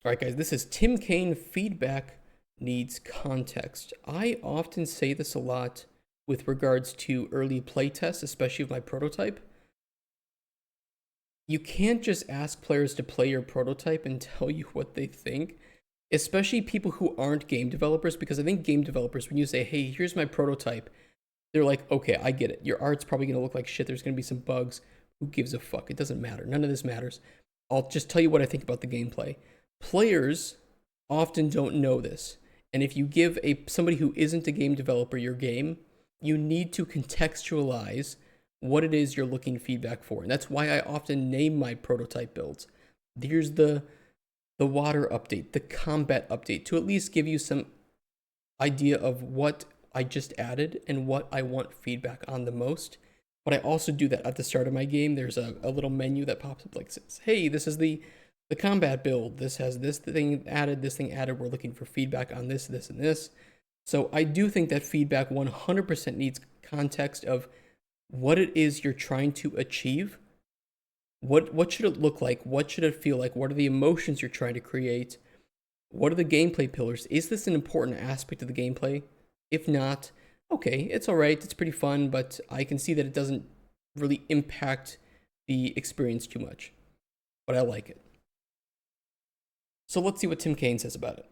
All right, guys, this is Tim Cain. Feedback needs context. I often say this a lot with regards to early playtests, especially of my prototype. You can't just ask players to play your prototype and tell you what they think, especially people who aren't game developers, because I think game developers, when you say, hey, here's my prototype, they're like, okay, I get it. Your art's probably going to look like shit. There's going to be some bugs. Who gives a fuck? It doesn't matter. None of this matters. I'll just tell you what I think about the gameplay. Players often don't know this. And if you give somebody who isn't a game developer your game, you need to contextualize what it is you're looking feedback for. And that's why I often name my prototype builds. Here's the water update, the combat update, to at least give you some idea of what I just added and what I want feedback on the most. But I also do that at the start of my game. There's a little menu that pops up like says, hey, this is the combat build. This has this thing added, this thing added. We're looking for feedback on this, this, and this. So I do think that feedback 100% needs context of what it is you're trying to achieve. What should it look like? What should it feel like? What are the emotions you're trying to create? What are the gameplay pillars? Is this an important aspect of the gameplay? If not, okay, it's all right. It's pretty fun, but I can see that it doesn't really impact the experience too much. But I like it. So let's see what Tim Cain says about it.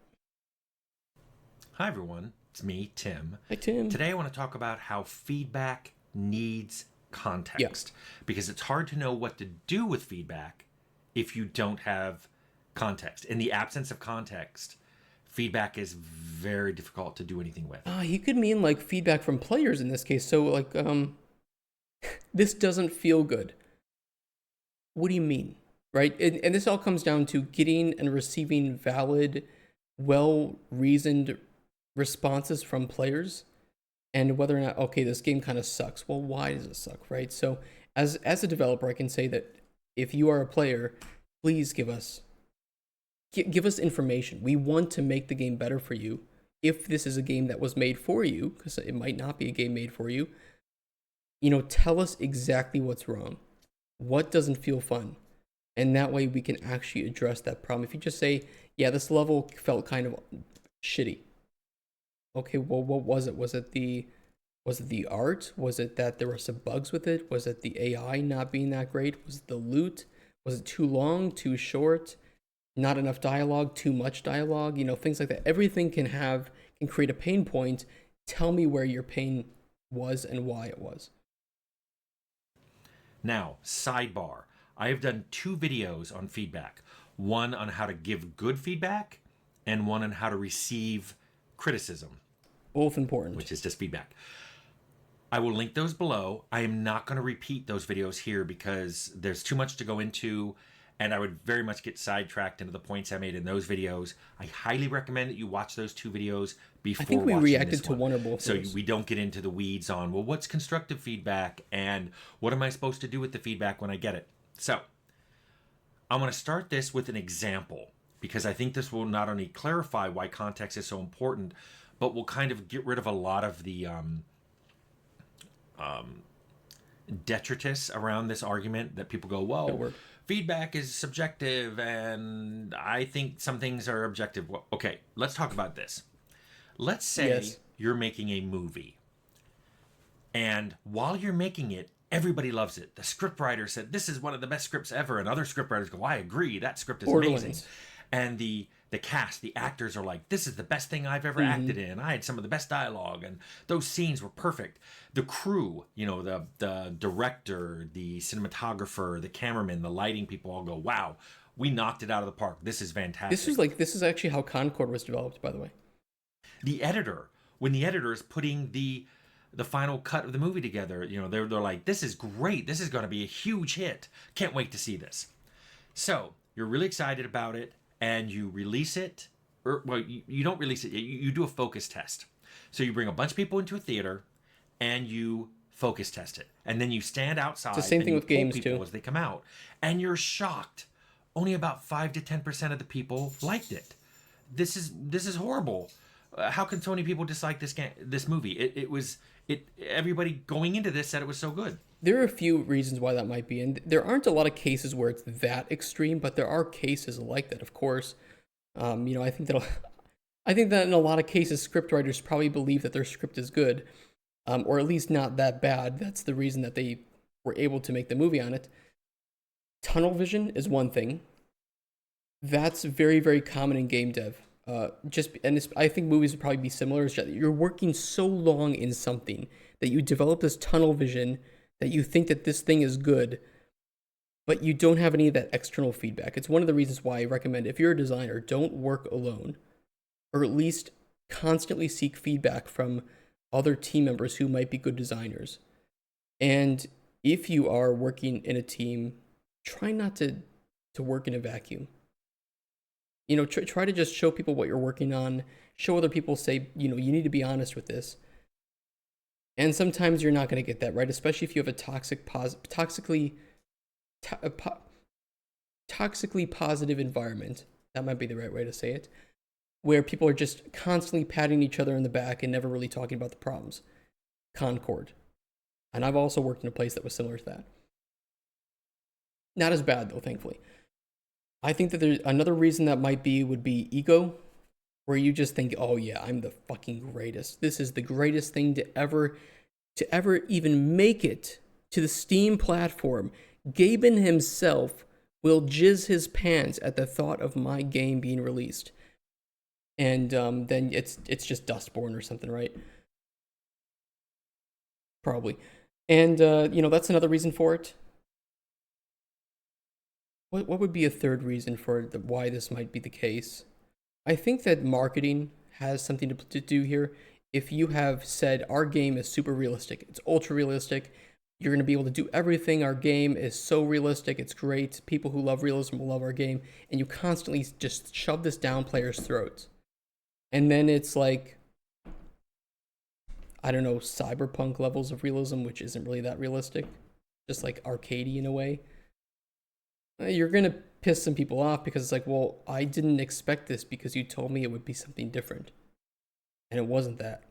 Hi, everyone. It's me, Tim. Hi, Tim. Today I want to talk about how feedback needs context. Because it's hard to know what to do with feedback if you don't have context. In the absence of context, feedback is very difficult to do anything with. You could mean like feedback from players in this case. So like, this doesn't feel good. What do you mean? Right? And this all comes down to getting and receiving valid, well-reasoned responses from players, and whether or not, okay, this game kind of sucks. Well, why does it suck, right? So as a developer, I can say that if you are a player, please give us information. We want to make the game better for you. If this is a game that was made for you, because it might not be a game made for you, tell us exactly what's wrong. What doesn't feel fun? And that way we can actually address that problem. If you just say, yeah, this level felt kind of shitty. Okay, well, what was it? Was it the art? Was it that there were some bugs with it? Was it the AI not being that great? Was it the loot? Was it too long, too short? Not enough dialogue, too much dialogue? Things like that. Everything can create a pain point. Tell me where your pain was and why it was. Now, sidebar. I have done 2 videos on feedback. One on how to give good feedback and one on how to receive criticism. Both important. Which is just feedback. I will link those below. I am not going to repeat those videos here because there's too much to go into, and I would very much get sidetracked into the points I made in those videos. I highly recommend that you watch those 2 videos before I think we watching reacted this to one or both. So we don't get into the weeds on, well, what's constructive feedback and what am I supposed to do with the feedback when I get it? So I'm going to start this with an example because I think this will not only clarify why context is so important, but will kind of get rid of a lot of the detritus around this argument that people go, well, feedback is subjective and I think some things are objective. Well, okay, let's talk about this. Let's say you're making a movie, and while you're making it, everybody loves it. The scriptwriter said, this is one of the best scripts ever. And other scriptwriters go, I agree. That script is amazing. And the cast, the actors are like, this is the best thing I've ever acted in. I had some of the best dialogue. And those scenes were perfect. The crew, the director, the cinematographer, the cameraman, the lighting people all go, wow, we knocked it out of the park. This is fantastic. This is actually how Concord was developed, by the way. The editor, when the editor is putting the final cut of the movie together, they're like, this is great. This is going to be a huge hit. Can't wait to see this. So you're really excited about it and you release it. You don't release it. You do a focus test. So you bring a bunch of people into a theater and you focus test it. And then you stand outside. It's the same thing with games too. As they come out. And you're shocked. Only about 5 to 10% of the people liked it. This is horrible. How can so many people dislike this movie? Everybody going into this said it was so good. There are a few reasons why that might be, and there aren't a lot of cases where it's that extreme, but there are cases like that, of course. I think that I think that in a lot of cases, script writers probably believe that their script is good, or at least not that bad. That's the reason that they were able to make the movie on it. Tunnel vision is one thing. That's very, very common in game dev. I think movies would probably be similar. You're working so long in something that you develop this tunnel vision that you think that this thing is good, but you don't have any of that external feedback. It's one of the reasons why I recommend, if you're a designer, don't work alone, or at least constantly seek feedback from other team members who might be good designers. And if you are working in a team, try not to work in a vacuum. Try to just show people what you're working on, show other people, say, you need to be honest with this. And sometimes you're not going to get that right, especially if you have a toxically positive environment. That might be the right way to say it, where people are just constantly patting each other in the back and never really talking about the problems. Concord. And I've also worked in a place that was similar to that. Not as bad, though, thankfully. I think that there's another reason that would be ego, where you just think, oh yeah, I'm the fucking greatest. This is the greatest thing to ever even make it to the Steam platform. Gaben himself will jizz his pants at the thought of my game being released. And then it's just Dustborn or something, right? Probably. And that's another reason for it. What would be a third reason for why this might be the case? I think that marketing has something to do here. If you have said our game is super realistic, it's ultra realistic, you're going to be able to do everything. Our game is so realistic, it's great. People who love realism will love our game. And you constantly just shove this down players' throats. And then it's like, I don't know, cyberpunk levels of realism, which isn't really that realistic. Just like arcadey in a way. You're going to piss some people off because it's like, well, I didn't expect this because you told me it would be something different. And it wasn't that.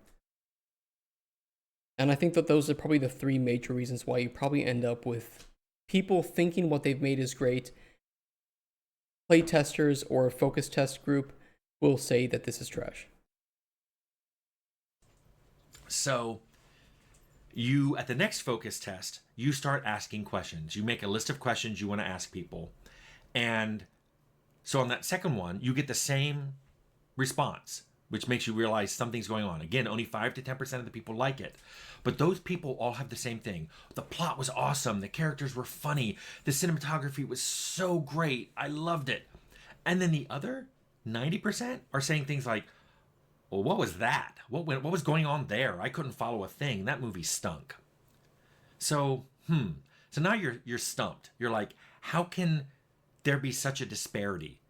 And I think that those are probably the three major reasons why you probably end up with people thinking what they've made is great. Play testers or a focus test group will say that this is trash. So you, at the next focus test, you start asking questions. You make a list of questions you want to ask people. And so on that second one, you get the same response, which makes you realize something's going on. Again, only 5 to 10% of the people like it. But those people all have the same thing. The plot was awesome. The characters were funny. The cinematography was so great. I loved it. And then the other 90% are saying things like, well, what was that? What was going on there? I couldn't follow a thing. That movie stunk. So now you're stumped. You're like, how can there be such a disparity?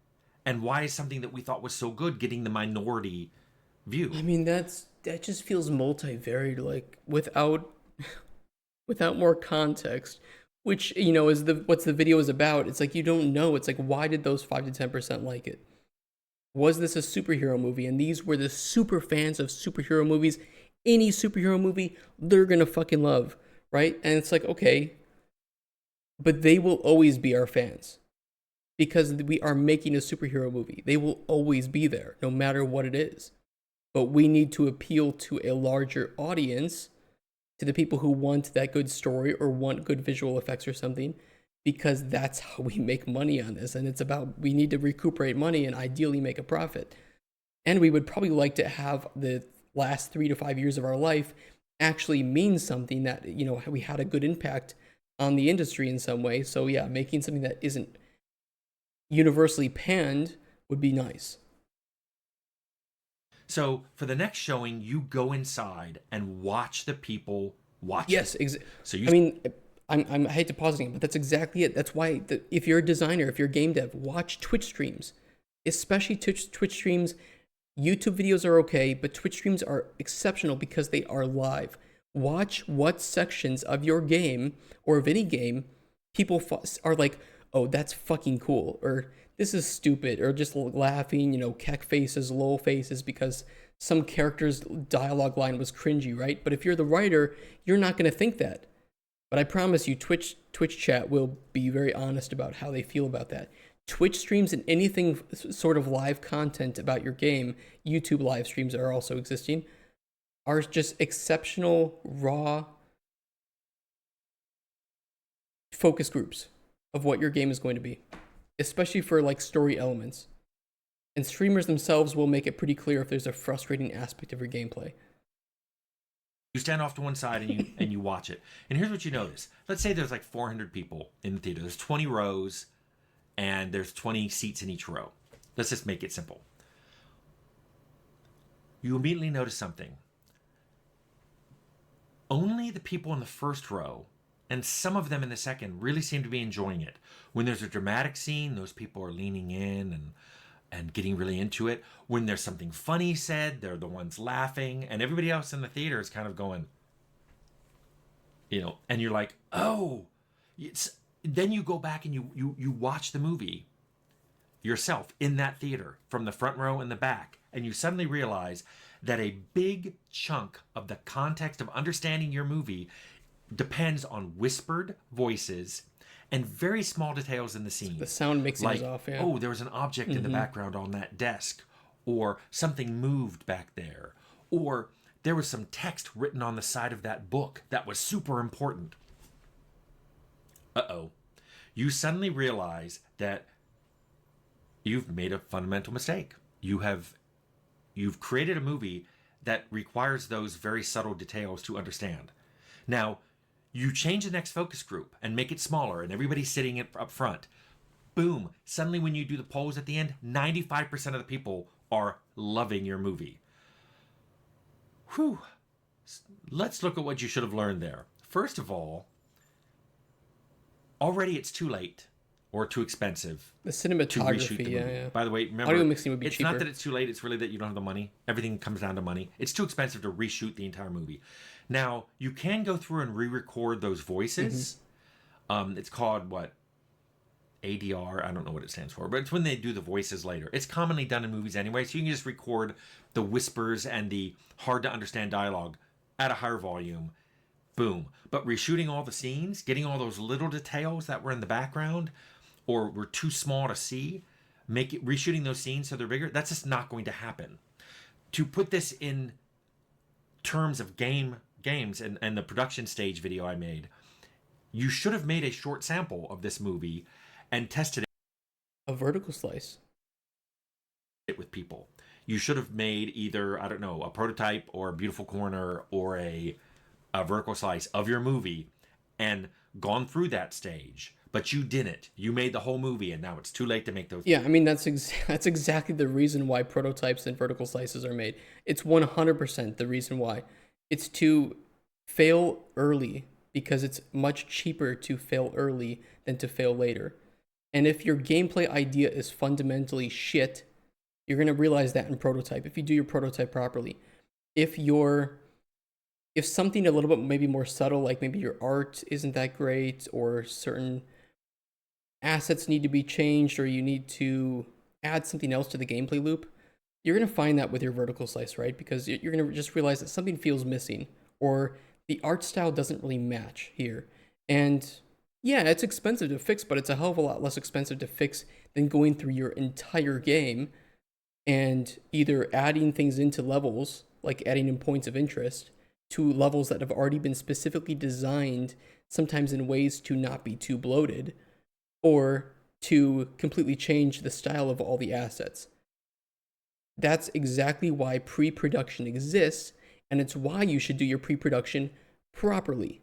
And why is something that we thought was so good getting the minority view? I mean, that just feels multivariate, like without more context, which is what's the video is about. It's like you don't know. It's like, why did those 5 to 10% like it? Was this a superhero movie? And these were the super fans of superhero movies. Any superhero movie, they're gonna fucking love, right? And it's like, okay, but they will always be our fans because we are making a superhero movie. They will always be there, no matter what it is. But we need to appeal to a larger audience, to the people who want that good story or want good visual effects or something, because that's how we make money on this. And it's about, we need to recuperate money and ideally make a profit. And we would probably like to have the last 3 to 5 years of our life actually mean something, that, we had a good impact on the industry in some way. So yeah, making something that isn't universally panned would be nice. So for the next showing, you go inside and watch the people watch. Yes, so I mean, I hate to pause again, but that's exactly it. That's why if you're a designer, if you're a game dev, watch Twitch streams, especially Twitch streams. YouTube videos are okay, but Twitch streams are exceptional because they are live. Watch what sections of your game or of any game people are like, oh, that's fucking cool, or this is stupid, or just laughing, keck faces, lol faces, because some character's dialogue line was cringy, right? But if you're the writer, you're not going to think that. But I promise you, Twitch chat will be very honest about how they feel about that. Twitch streams and anything sort of live content about your game, YouTube live streams are also existing, are just exceptional, raw focus groups of what your game is going to be, especially for like story elements. And streamers themselves will make it pretty clear if there's a frustrating aspect of your gameplay. You stand off to one side and you watch it. And here's what you notice. Let's say there's like 400 people in the theater. There's 20 rows and there's 20 seats in each row. Let's just make it simple. You immediately notice something. Only the people in the first row and some of them in the second really seem to be enjoying it. When there's a dramatic scene, those people are leaning in and getting really into it. When there's something funny said, they're the ones laughing, and everybody else in the theater is kind of going, and you're like, oh, then you go back and you watch the movie yourself in that theater from the front row and the back, and you suddenly realize that a big chunk of the context of understanding your movie depends on whispered voices and very small details in the scene. The sound mixing is off, yeah. Oh, there was an object in the background on that desk, or something moved back there, or there was some text written on the side of that book that was super important. Uh-oh. You suddenly realize that you've made a fundamental mistake. You've created a movie that requires those very subtle details to understand. Now, you change the next focus group and make it smaller and everybody's sitting up front. Boom. Suddenly when you do the polls at the end, 95% of the people are loving your movie. Whew. Let's look at what you should have learned there. First of all, already it's too late or too expensive. The cinematography, yeah. By the way, remember, audio mixing would be it's cheaper. not that it's too late, it's really that you don't have the money. Everything comes down to money. It's too expensive to reshoot the entire movie. Now, you can go through and re-record those voices. It's called, ADR? I don't know what it stands for, but it's when they do the voices later. It's commonly done in movies anyway, so you can just record the whispers and the hard-to-understand dialogue at a higher volume. Boom. But reshooting all the scenes, getting all those little details that were in the background or were too small to see, reshooting those scenes so they're bigger, that's just not going to happen. To put this in terms of games and the production stage video I made, you should have made a short sample of this movie and tested it. A vertical slice. It with people. You should have made either, I don't know, a prototype or a beautiful corner or a vertical slice of your movie and gone through that stage. But you didn't. You made the whole movie, and now it's too late to make those. Yeah, I mean, that's exactly the reason why prototypes and vertical slices are made. It's 100% the reason why. It's to fail early, because it's much cheaper to fail early than to fail later. And if your gameplay idea is fundamentally shit, you're going to realize that in prototype, if you do your prototype properly. If something a little bit maybe more subtle, like maybe your art isn't that great, or certain assets need to be changed, or you need to add something else to the gameplay loop, you're going to find that with your vertical slice, right? Because you're going to just realize that something feels missing, or the art style doesn't really match here. And yeah, it's expensive to fix, but it's a hell of a lot less expensive to fix than going through your entire game and either adding things into levels, like adding in points of interest, to levels that have already been specifically designed, sometimes in ways to not be too bloated, or to completely change the style of all the assets. That's exactly why pre-production exists, and it's why you should do your pre-production properly.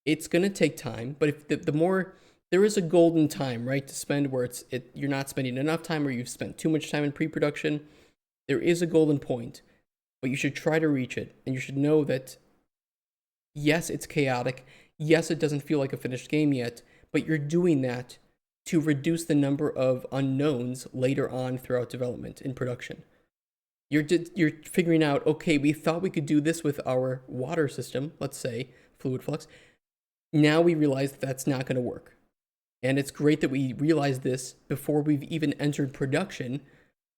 It's going to take time, but if the more, there is a golden time, right, to spend where you're not spending enough time or you've spent too much time in pre-production. There is a golden point, but you should try to reach it, and you should know that, yes, it's chaotic. Yes, it doesn't feel like a finished game yet, but you're doing that to reduce the number of unknowns later on throughout development in production. You're figuring out, okay, we thought we could do this with our water system, let's say, fluid flux. Now we realize that's not going to work. And it's great that we realize this before we've even entered production,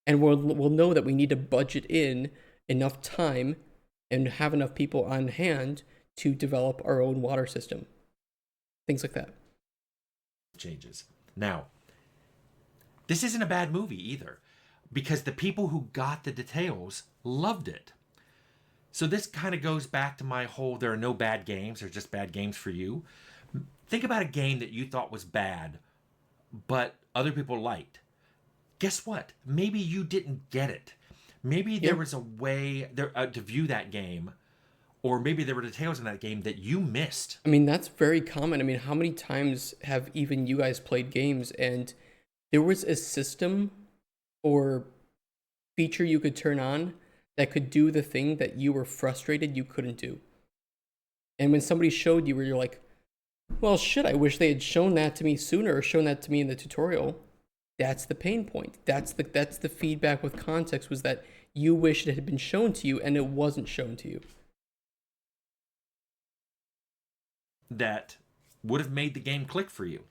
and we'll know that we need to budget in enough time and have enough people on hand to develop our own water system. Things like that. Changes. Now, This isn't a bad movie either, because the people who got the details loved it. So this kind of goes back to my whole there are no bad games, there's just bad games for you. Think about a game that you thought was bad, but other people liked. Guess what? Maybe you didn't get it. Maybe there Yep. was a way there, to view that game, or maybe there were details in that game that you missed. I mean, that's very common. I mean, how many times have even you guys played games and there was a system or feature you could turn on that could do the thing that you were frustrated you couldn't do? And when somebody showed you where you're like, well, shit, I wish they had shown that to me sooner or shown that to me in the tutorial. That's the pain point. That's the feedback with context, was that you wish it had been shown to you and it wasn't shown to you. That would have made the game click for you.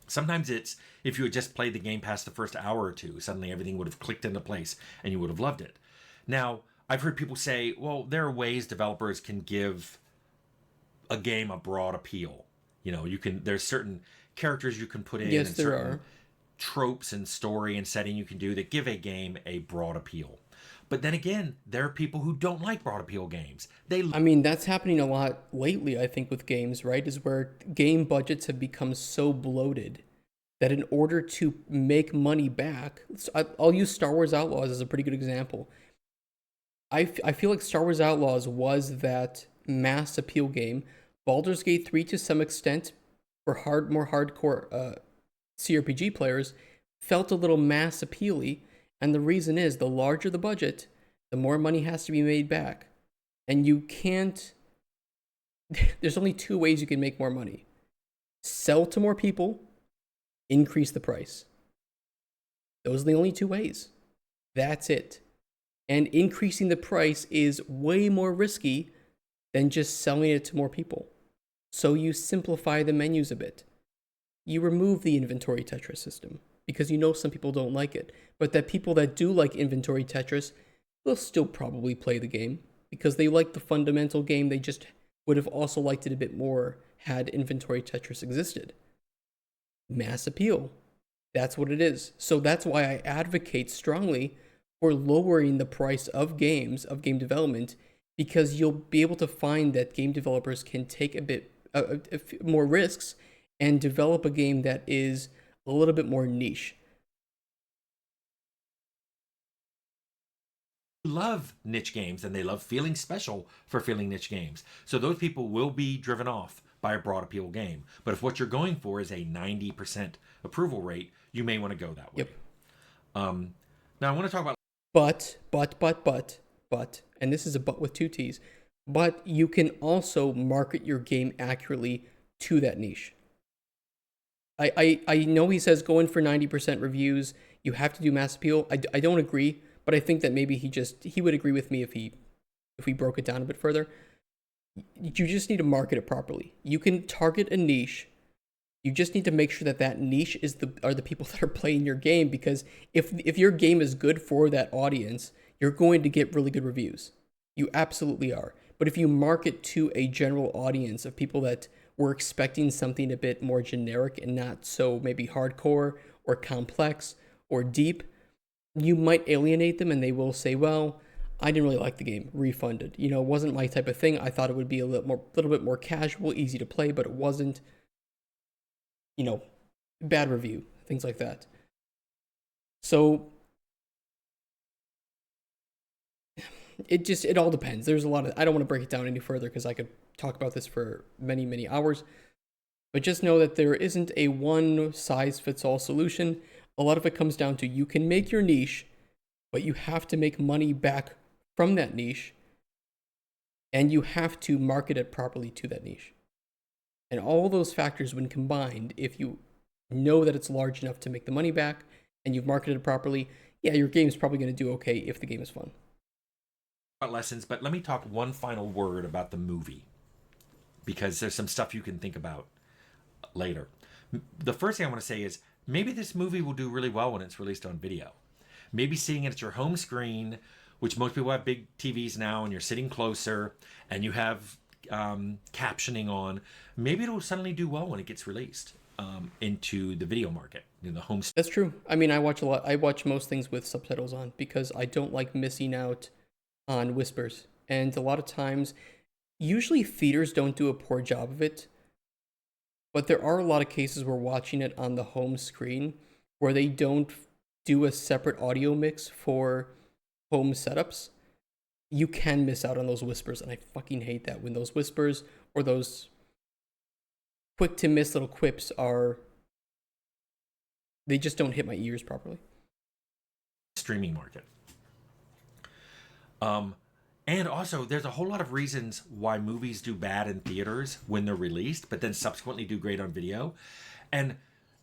Sometimes it's if you had just played the game past the first hour or two, suddenly everything would have clicked into place and you would have loved it. Now, I've heard people say, well, there are ways developers can give a game a broad appeal. You know, there's certain characters you can put in, Yes, and there certain are. tropes and story and setting you can do that give a game a broad appeal. But then again, there are people who don't like broad appeal games. I mean, that's happening a lot lately, I think, with games, right? Is where game budgets have become so bloated that in order to make money back, I'll use Star Wars Outlaws as a pretty good example. I feel like Star Wars Outlaws was that mass appeal game. Baldur's Gate 3, to some extent, for more hardcore CRPG players, felt a little mass appealy. And the reason is, the larger the budget, the more money has to be made back. And you can't, there's only two ways you can make more money: sell to more people, increase the price. Those are the only two ways. That's it. And increasing the price is way more risky than just selling it to more people. So you simplify the menus a bit. You remove the inventory Tetris system because you know some people don't like it. But that people that do like inventory Tetris will still probably play the game because they like the fundamental game. They just would have also liked it a bit more had inventory Tetris existed. Mass appeal. That's what it is. So that's why I advocate strongly for lowering the price of games, of game development, because you'll be able to find that game developers can take a bit more risks and develop a game that is a little bit more niche. Love niche games and they love feeling special for feeling niche games. So those people will be driven off by a broad appeal game. But if what you're going for is a 90% approval rate, you may want to go that way. Yep. Now I want to talk about. But, and this is a but with two T's, but you can also market your game accurately to that niche. I know he says go in for 90% reviews, you have to do mass appeal. I don't agree, but I think that maybe he would agree with me if we broke it down a bit further. You just need to market it properly. You can target a niche. You just need to make sure that that niche are the people that are playing your game, because if your game is good for that audience, you're going to get really good reviews. You absolutely are. But if you market to a general audience of people that were expecting something a bit more generic and not so maybe hardcore or complex or deep, you might alienate them and they will say, well, I didn't really like the game, refunded. You know, it wasn't my type of thing. I thought it would be a little bit more casual, easy to play, but it wasn't. You know, bad review, things like that. So it all depends. There's a lot of, I don't want to break it down any further because I could talk about this for many, many hours. But just know that there isn't a one size fits all solution. A lot of it comes down to you can make your niche, but you have to make money back from that niche, and you have to market it properly to that niche. And all those factors, when combined, if you know that it's large enough to make the money back and you've marketed it properly, yeah, your game is probably going to do okay if the game is fun. Lessons, but let me talk one final word about the movie, because there's some stuff you can think about later. The first thing I want to say is maybe this movie will do really well when it's released on video. Maybe seeing it at your home screen, which most people have big TVs now, and you're sitting closer and you have captioning on, maybe it'll suddenly do well when it gets released into the video market. The home. That's true. I mean, I watch most things with subtitles on because I don't like missing out on whispers. And a lot of times, usually theaters don't do a poor job of it, but there are a lot of cases where watching it on the home screen where they don't do a separate audio mix for home setups, you can miss out on those whispers. And I fucking hate that when those whispers or those quick to miss little quips they just don't hit my ears properly. Streaming market. And also, there's a whole lot of reasons why movies do bad in theaters when they're released, but then subsequently do great on video. And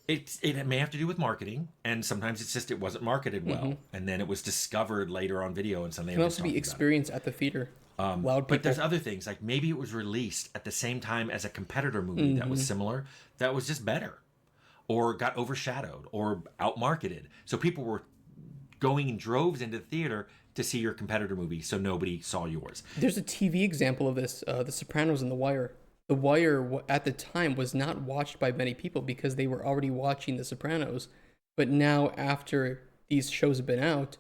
it may have to do with marketing, and sometimes it's just it wasn't marketed well, and then it was discovered later on video, and something. It can also be experience at the theater. Loud people. But there's other things, like maybe it was released at the same time as a competitor movie that was similar, that was just better, or got overshadowed, or outmarketed. So people were going in droves into the theater to see your competitor movie, so nobody saw yours. There's a TV example of this, The Sopranos and The Wire. The Wire, at the time, was not watched by many people because they were already watching The Sopranos. But now, after these shows have been out,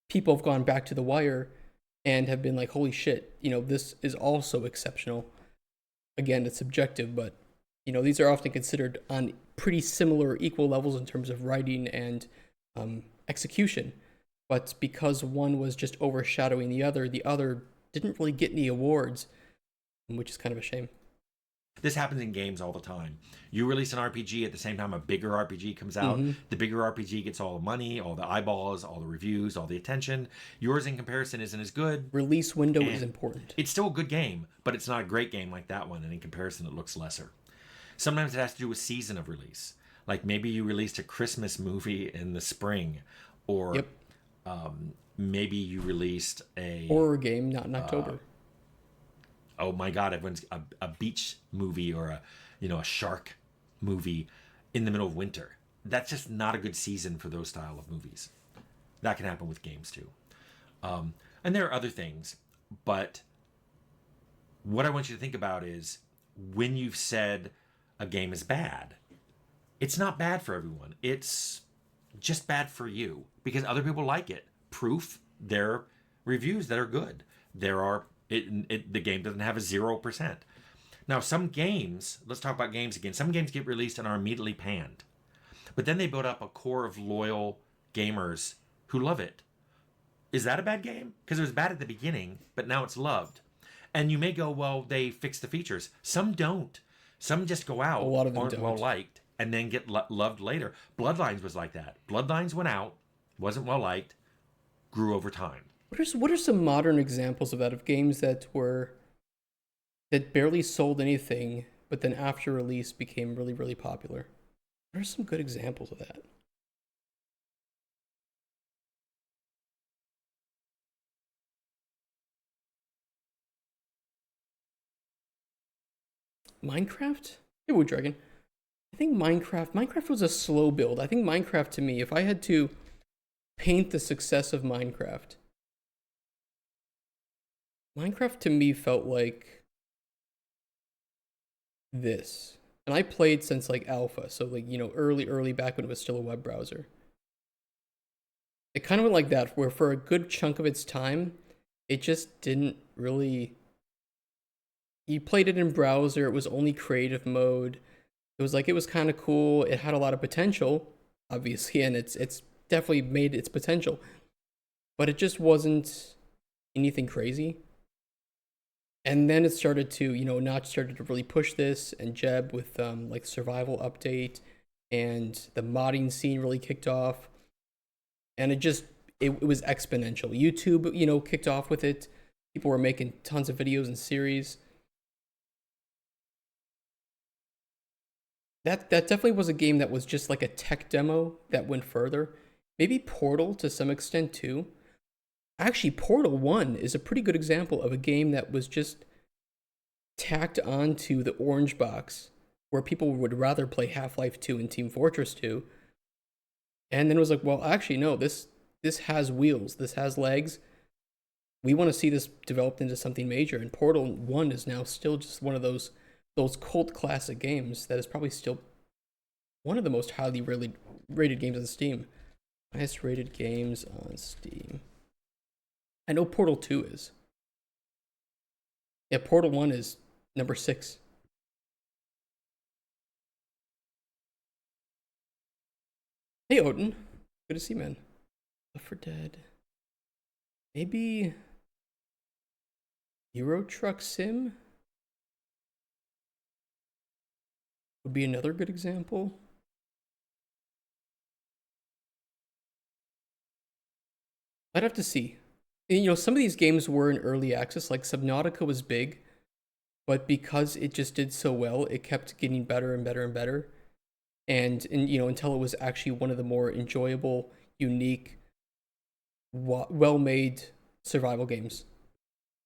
people have gone back to The Wire and have been like, holy shit, this is also exceptional. Again, it's subjective, but, these are often considered on pretty similar, equal levels in terms of writing and execution. But because one was just overshadowing the other didn't really get any awards, which is kind of a shame. This happens in games all the time. You release an RPG at the same time a bigger RPG comes out. The bigger RPG gets all the money, all the eyeballs, all the reviews, all the attention. Yours, in comparison, isn't as good. Release window is important. It's still a good game, but it's not a great game like that one, and in comparison, it looks lesser. Sometimes it has to do with season of release. Like maybe you released a Christmas movie in the spring, or maybe you released a horror game, not in October. Oh my God! Everyone's a beach movie or a shark movie in the middle of winter. That's just not a good season for those style of movies. That can happen with games too, and there are other things. But what I want you to think about is when you've said a game is bad, it's not bad for everyone. It's just bad for you because other people like it. Proof, there are reviews that are good. There are. The game doesn't have a 0%. Now, some games, let's talk about games again. Some games get released and are immediately panned. But then they build up a core of loyal gamers who love it. Is that a bad game? Because it was bad at the beginning, but now it's loved. And you may go, well, they fixed the features. Some don't. Some just go out, a lot of them aren't don't. well liked, and then get loved later. Bloodlines was like that. Bloodlines went out, wasn't well liked, grew over time. What are some modern examples of that, of games that barely sold anything, but then after release became really, really popular? What are some good examples of that? Minecraft? Hey, Wood Dragon. I think Minecraft was a slow build. I think Minecraft, to me, if I had to paint the success of Minecraft to me felt like this. And I played since like alpha, so like, early back when it was still a web browser. It kind of went like that, where for a good chunk of its time, it just didn't really... You played it in browser, it was only creative mode. It was kind of cool, it had a lot of potential, obviously, and it's definitely made its potential. But it just wasn't anything crazy. And then it started to, Notch started to really push this, and Jeb with like survival update, and the modding scene really kicked off. And it was exponential. YouTube, kicked off with it. People were making tons of videos and series. That definitely was a game that was just like a tech demo that went further. Maybe Portal to some extent too. Actually, Portal 1 is a pretty good example of a game that was just tacked onto the orange box, where people would rather play Half-Life 2 and Team Fortress 2. And then it was like, well, actually, no, this has wheels, this has legs. We want to see this developed into something major. And Portal 1 is now still just one of those cult classic games that is probably still one of the most highly rated games on Steam. Highest rated games on Steam. I know Portal 2 is. Yeah, Portal 1 is number 6. Hey, Odin. Good to see you, man. Left 4 Dead. Maybe Euro Truck Sim would be another good example. I'd have to see. You know, some of these games were in early access, like Subnautica was big, but because it just did so well, it kept getting better and better and better. And you know, until it was actually one of the more enjoyable, unique, well-made survival games,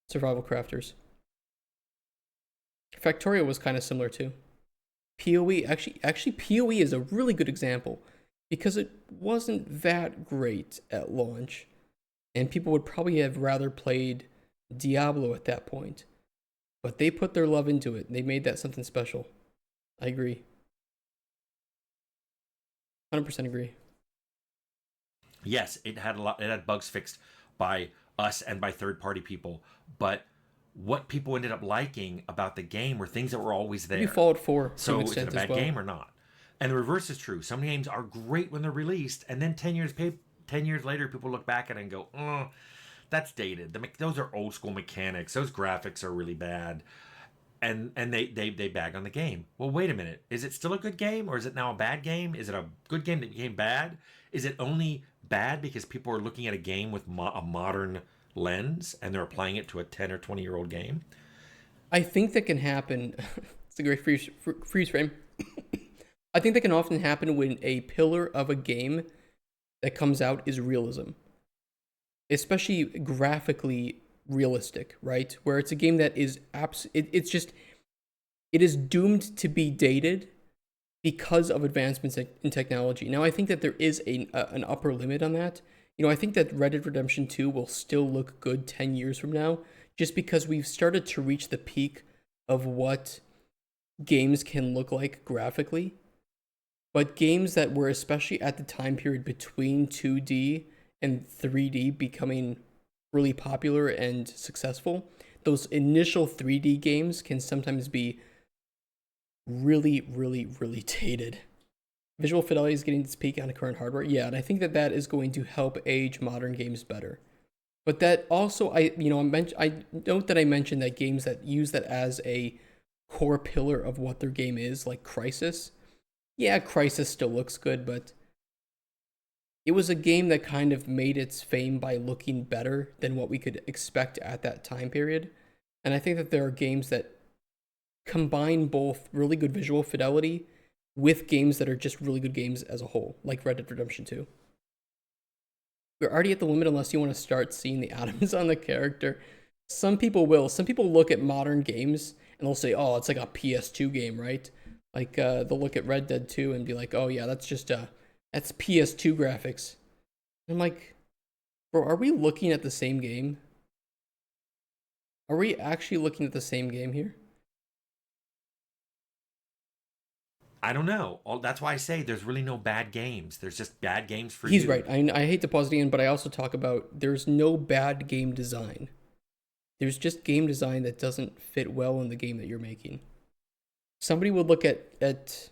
survival crafters. Factorio was kind of similar too. PoE actually PoE is a really good example because it wasn't that great at launch, and people would probably have rather played Diablo at that point. But they put their love into it. They made that something special. I agree. 100% agree. Yes, it had bugs fixed by us and by third-party people, but what people ended up liking about the game were things that were always there. You Fallout 4 So is it a bad game or not? And the reverse is true. Some games are great when they're released, and then 10 years later, people look back at it and go, "Oh, that's dated. Those are old school mechanics. Those graphics are really bad." And they bag on the game. Well, wait a minute. Is it still a good game, or is it now a bad game? Is it a good game that became bad? Is it only bad because people are looking at a game with a modern lens and they're applying it to a 10 or 20-year-old game? I think that can happen. It's a great freeze frame. I think that can often happen when a pillar of a game that comes out is realism, especially graphically realistic, right? Where it's a game that is it is doomed to be dated because of advancements in technology. Now, I think that there is an upper limit on that. You know, I think that Red Dead Redemption 2 will still look good 10 years from now, just because we've started to reach the peak of what games can look like graphically. But games that were, especially at the time period between 2D and 3D becoming really popular and successful, those initial 3D games can sometimes be really, really, really dated. Visual fidelity is getting to its peak on current hardware. Yeah, and I think that that is going to help age modern games better. But that also, I note that I mentioned that games that use that as a core pillar of what their game is, like Crysis. Yeah, Crysis still looks good, but it was a game that kind of made its fame by looking better than what we could expect at that time period. And I think that there are games that combine both really good visual fidelity with games that are just really good games as a whole, like Red Dead Redemption 2. We're already at the limit unless you want to start seeing the atoms on the character. Some people will. Some people look at modern games and they'll say, oh, it's like a PS2 game, right? Like, they'll look at Red Dead 2 and be like, oh, yeah, that's PS2 graphics. And I'm like, bro, are we looking at the same game? Are we actually looking at the same game here? I don't know. That's why I say there's really no bad games. There's just bad games for He's you. right. I hate to pause it again, but I also talk about there's no bad game design. There's just game design that doesn't fit well in the game that you're making. Somebody would look at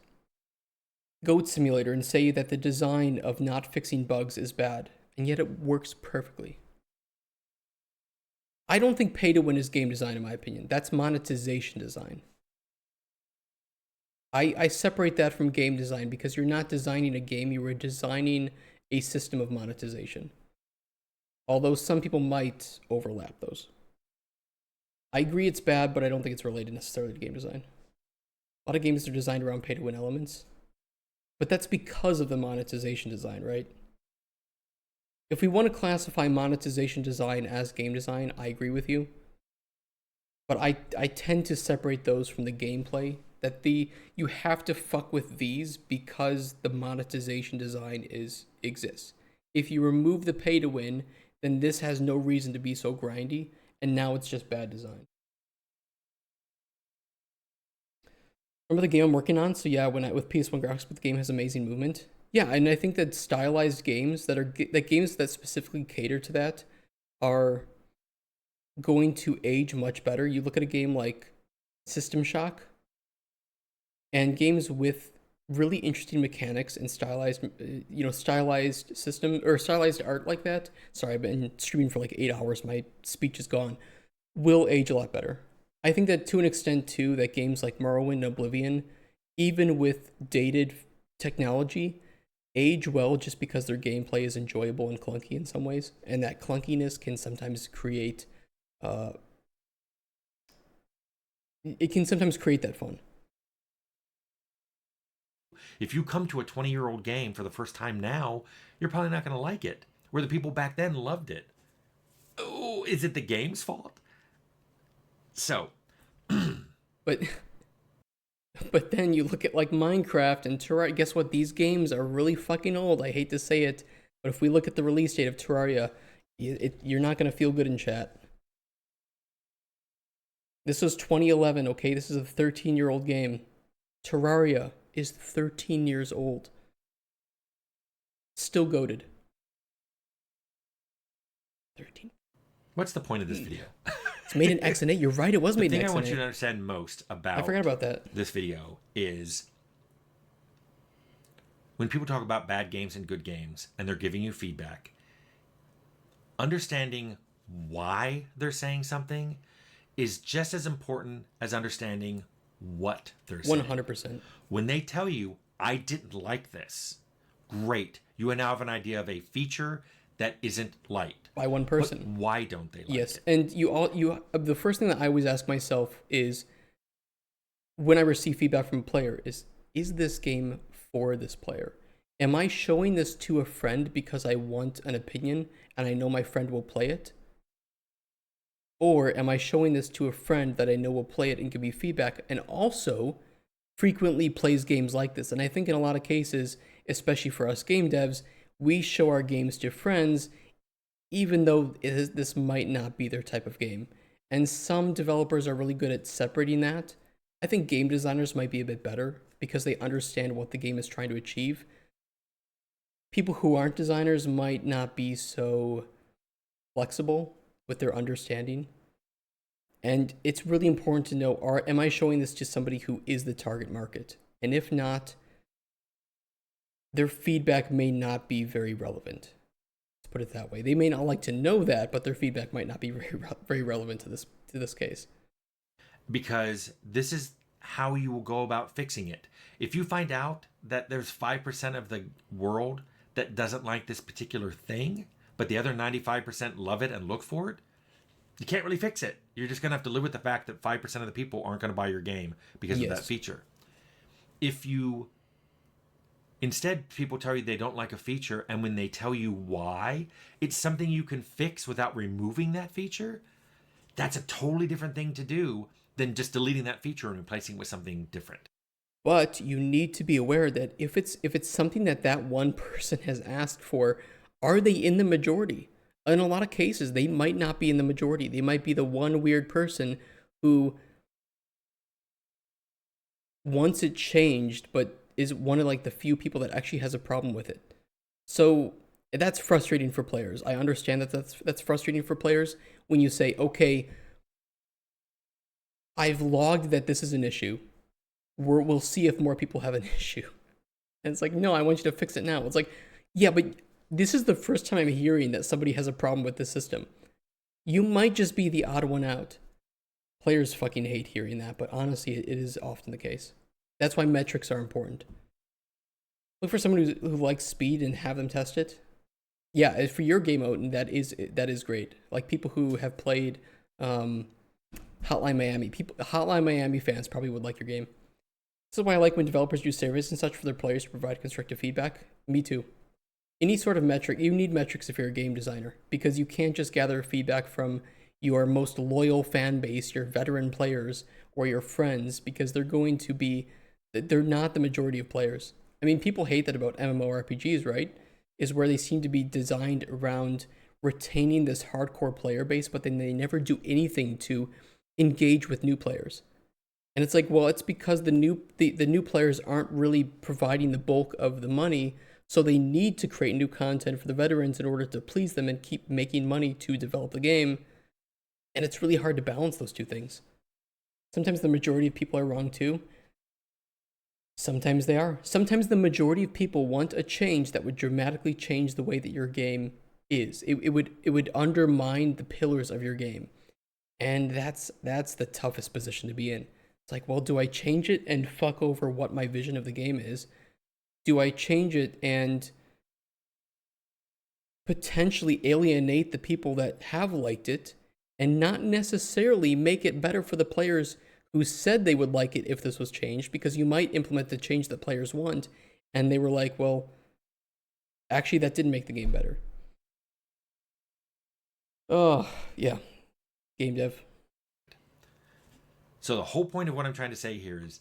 Goat Simulator and say that the design of not fixing bugs is bad, and yet it works perfectly. I don't think pay to win is game design, in my opinion. That's monetization design. I separate that from game design because you're not designing a game, you are designing a system of monetization. Although some people might overlap those. I agree it's bad, but I don't think it's related necessarily to game design. A lot of games are designed around pay to win elements. But that's because of the monetization design, right? If we want to classify monetization design as game design, I agree with you. But I tend to separate those from the gameplay. That you have to fuck with these because the monetization design exists. If you remove the pay to win, then this has no reason to be so grindy, and now it's just bad design. Remember the game I'm working on? So yeah, with PS1 graphics, but the game has amazing movement. Yeah, and I think that stylized games that games that specifically cater to that are going to age much better. You look at a game like System Shock, and games with really interesting mechanics and stylized system or stylized art like that. Sorry, I've been streaming for like 8 hours. My speech is gone. Will age a lot better. I think that to an extent too, that games like Morrowind and Oblivion, even with dated technology, age well just because their gameplay is enjoyable and clunky in some ways, and that clunkiness can sometimes create, uh, it can sometimes create that fun. If you come to a 20-year-old game for the first time now, you're probably not going to like it. Where the people back then loved it. Oh, is it the game's fault? So, but but then you look at like Minecraft and Terraria. Guess what? These games are really fucking old. I hate to say it, but if we look at the release date of Terraria, you're not going to feel good in chat. This was 2011, okay? This is a 13-year-old game. Terraria is 13 years old. Still goated. 13. What's the point of this video? It's made in X and A. You're right, it was made in X and A. The thing I want you to understand most about I forgot about that. This video is when people talk about bad games and good games and they're giving you feedback, understanding why they're saying something is just as important as understanding what they're saying. 100%. When they tell you, I didn't like this, great. You now have an idea of a feature that isn't liked by one person. But why don't they like it? Yes, and the first thing that I always ask myself is, when I receive feedback from a player, is this game for this player? Am I showing this to a friend because I want an opinion and I know my friend will play it? Or am I showing this to a friend that I know will play it and give me feedback and also frequently plays games like this? And I think in a lot of cases, especially for us game devs, we show our games to friends even though this might not be their type of game. And some developers are really good at separating that. I think game designers might be a bit better because they understand what the game is trying to achieve. People who aren't designers might not be so flexible with their understanding. And it's really important to know, am I showing this to somebody who is the target market? And if not, their feedback may not be very relevant. Let's put it that way. They may not like to know that, but their feedback might not be very relevant to this case. Because this is how you will go about fixing it. If you find out that there's 5% of the world that doesn't like this particular thing, but the other 95% love it and look for it, you can't really fix it. You're just going to have to live with the fact that 5% of the people aren't going to buy your game because of that feature. If you instead, people tell you they don't like a feature, and when they tell you why, it's something you can fix without removing that feature, that's a totally different thing to do than just deleting that feature and replacing it with something different. But you need to be aware that if it's something that one person has asked for, are they in the majority? In a lot of cases, they might not be in the majority. They might be the one weird person who wants it changed, but is one of like the few people that actually has a problem with it. So that's frustrating for players. I understand that's frustrating for players when you say, okay, I've logged that this is an issue. We'll see if more people have an issue. And it's like, no, I want you to fix it now. It's like, yeah, but this is the first time I'm hearing that somebody has a problem with this system. You might just be the odd one out. Players fucking hate hearing that, but honestly, it is often the case. That's why metrics are important. Look for someone who likes speed and have them test it. Yeah, for your game mode, that is great. Like people who have played Hotline Miami. Hotline Miami fans probably would like your game. This is why I like when developers use surveys and such for their players to provide constructive feedback. Me too. Any sort of metric, you need metrics if you're a game designer, because you can't just gather feedback from your most loyal fan base, your veteran players, or your friends, because they're not the majority of players. I mean, people hate that about MMORPGs, right? Is where they seem to be designed around retaining this hardcore player base, but then they never do anything to engage with new players. And it's like, well, it's because the new players aren't really providing the bulk of the money, So they need to create new content for the veterans in order to please them and keep making money to develop the game. And it's really hard to balance those two things. Sometimes the majority of people are wrong too. Sometimes they are. Sometimes the majority of people want a change that would dramatically change the way that your game is. It would undermine the pillars of your game. And that's the toughest position to be in. It's like, well, do I change it and fuck over what my vision of the game is? Do I change it and potentially alienate the people that have liked it and not necessarily make it better for the players who said they would like it if this was changed? Because you might implement the change that players want, and they were like, well, actually, that didn't make the game better. Oh, yeah. Game dev. So the whole point of what I'm trying to say here is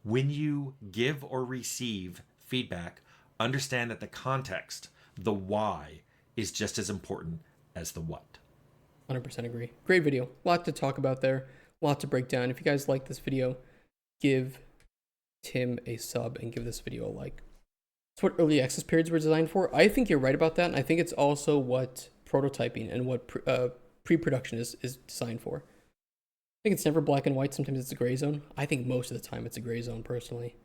when you give or receive feedback, understand that the context, the why, is just as important as the what. 100% agree. Great video. A lot to talk about there. A lot to break down. If you guys like this video, give Tim a sub and give this video a like. It's what early access periods were designed for. I think you're right about that, and I think it's also what prototyping and what pre-production is designed for. I think it's never black and white. Sometimes it's a gray zone. I think most of the time it's a gray zone, personally.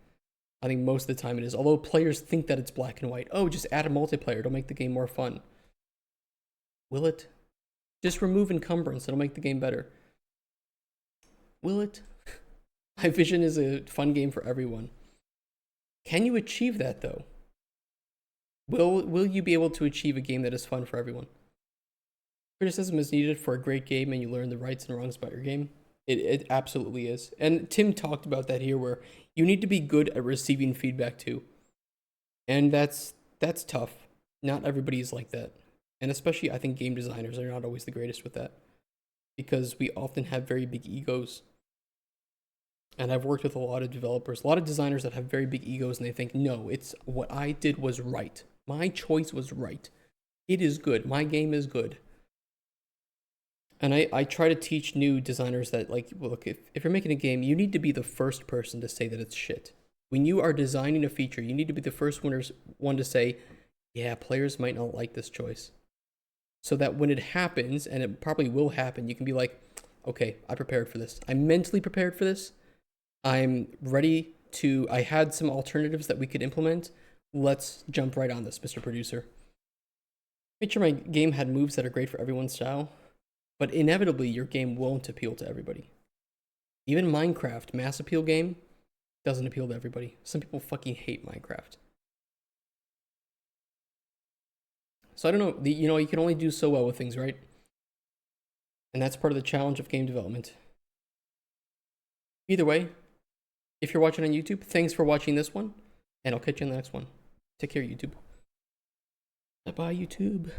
I think most of the time it is. Although players think that it's black and white. Oh, just add a multiplayer. It'll make the game more fun. Will it? Just remove encumbrance. It'll make the game better. Will it? My vision is a fun game for everyone. Can you achieve that, though? Will you be able to achieve a game that is fun for everyone? Criticism is needed for a great game and you learn the rights and wrongs about your game. It absolutely is. And Tim talked about that here, where you need to be good at receiving feedback too. And that's tough. Not everybody is like that. And especially, I think game designers are not always the greatest with that, because we often have very big egos. And I've worked with a lot of developers, a lot of designers that have very big egos, and they think, no, it's what I did was right. My choice was right. It is good. My game is good. And I try to teach new designers that, like, look, if you're making a game, you need to be the first person to say that it's shit. When you are designing a feature, you need to be the first one to say, yeah, players might not like this choice. So that when it happens, and it probably will happen, you can be like, okay, I prepared for this. I'm mentally prepared for this. I'm ready to, I had some alternatives that we could implement. Let's jump right on this, Mr. Producer. Made sure my game had moves that are great for everyone's style. But inevitably, your game won't appeal to everybody. Even Minecraft, mass appeal game, doesn't appeal to everybody. Some people fucking hate Minecraft. So I don't know, you can only do so well with things, right? And that's part of the challenge of game development. Either way, if you're watching on YouTube, thanks for watching this one, and I'll catch you in the next one. Take care, YouTube. Bye-bye, YouTube.